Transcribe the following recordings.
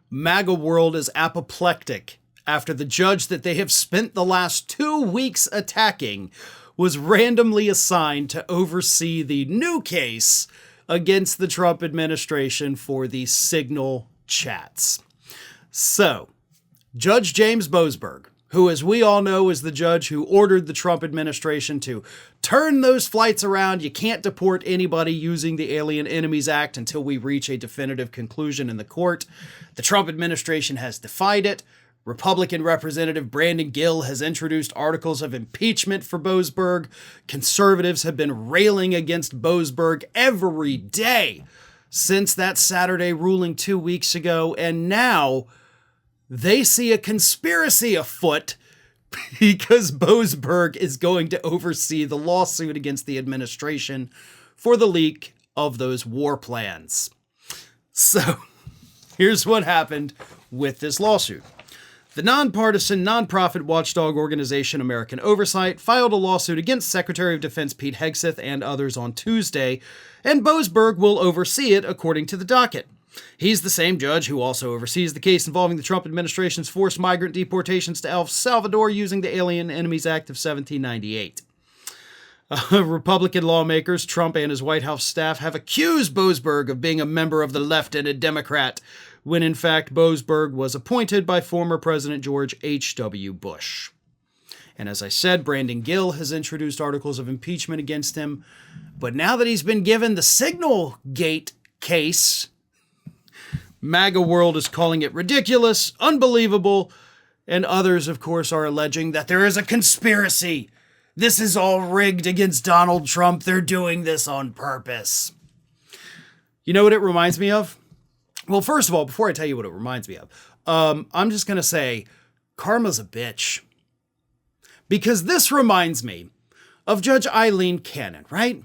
MAGA world is apoplectic after the judge that they have spent the last 2 weeks attacking was randomly assigned to oversee the new case against the Trump administration for the Signal chats. So, Judge James Boasberg, who, as we all know, is the judge who ordered the Trump administration to turn those flights around. You can't deport anybody using the Alien Enemies Act until we reach a definitive conclusion in the court. The Trump administration has defied it. Republican Representative Brandon Gill has introduced articles of impeachment for Boasberg. Conservatives have been railing against Boasberg every day since that Saturday ruling 2 weeks ago, and now they see a conspiracy afoot because Boasberg is going to oversee the lawsuit against the administration for the leak of those war plans. So, here's what happened with this lawsuit. The nonpartisan, nonprofit watchdog organization American Oversight filed a lawsuit against Secretary of Defense Pete Hegseth and others on Tuesday, and Boasberg will oversee it according to the docket. He's the same judge who also oversees the case involving the Trump administration's forced migrant deportations to El Salvador using the Alien Enemies Act of 1798. Republican lawmakers, Trump and his White House staff have accused Boasberg of being a member of the left and a Democrat, when in fact Boasberg was appointed by former President George H.W. Bush. And as I said, Brandon Gill has introduced articles of impeachment against him, but now that he's been given the Signal Gate case, MAGA world is calling it ridiculous, unbelievable, and others, of course, are alleging that there is a conspiracy. This is all rigged against Donald Trump. They're doing this on purpose. You know what it reminds me of? Well, first of all, before I tell you what it reminds me of, I'm just going to say karma's a bitch. Because this reminds me of Judge Eileen Cannon, right?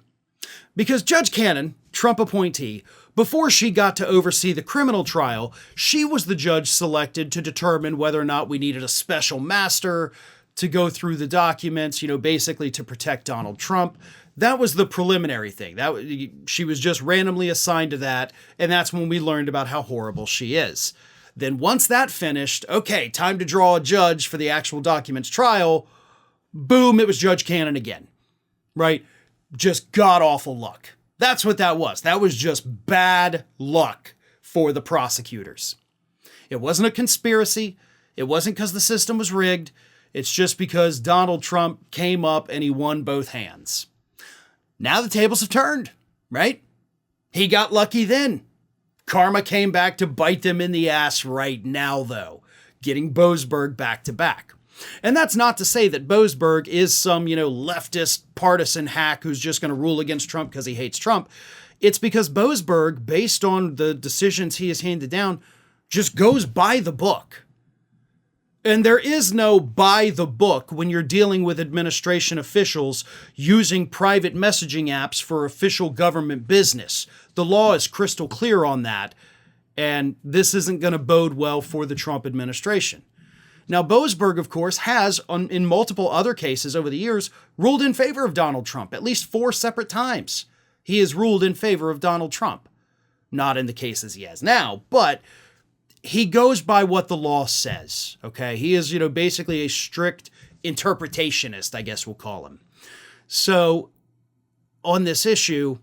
Because Judge Cannon, Trump appointee, before she got to oversee the criminal trial, she was the judge selected to determine whether or not we needed a special master to go through the documents, basically to protect Donald Trump. That was the preliminary thing. She was just randomly assigned to that, and that's when we learned about how horrible she is. Then once that finished, okay, time to draw a judge for the actual documents trial. Boom, it was Judge Cannon again, right? Just god-awful luck. That's what that was. That was just bad luck for the prosecutors. It wasn't a conspiracy. It wasn't because the system was rigged. It's just because Donald Trump came up and he won both hands. Now the tables have turned, right? He got lucky then. Karma came back to bite them in the ass right now, though, getting Boasberg back to back. And that's not to say that Boasberg is some, leftist partisan hack who's just going to rule against Trump because he hates Trump. It's because Boasberg, based on the decisions he has handed down, just goes by the book. And there is no by the book when you're dealing with administration officials using private messaging apps for official government business. The law is crystal clear on that, and this isn't going to bode well for the Trump administration. Now, Boasberg, of course, has, in multiple other cases over the years, ruled in favor of Donald Trump. At least 4 separate times he has ruled in favor of Donald Trump. Not in the cases he has now, but he goes by what the law says, okay? He is, basically a strict interpretationist, I guess we'll call him. So, on this issue,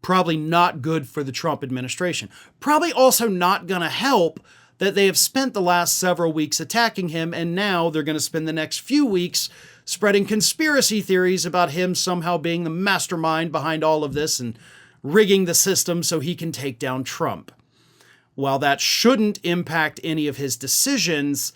probably not good for the Trump administration. Probably also not going to help that they have spent the last several weeks attacking him, and now they're going to spend the next few weeks spreading conspiracy theories about him somehow being the mastermind behind all of this and rigging the system so he can take down Trump. While that shouldn't impact any of his decisions,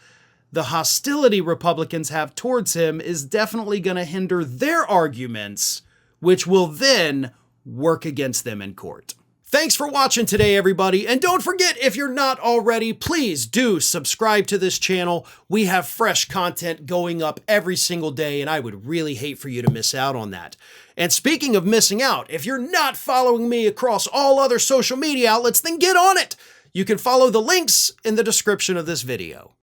the hostility Republicans have towards him is definitely going to hinder their arguments, which will then work against them in court. Thanks for watching today, everybody. And don't forget, if you're not already, please do subscribe to this channel. We have fresh content going up every single day, and I would really hate for you to miss out on that. And speaking of missing out, if you're not following me across all other social media outlets, then get on it. You can follow the links in the description of this video.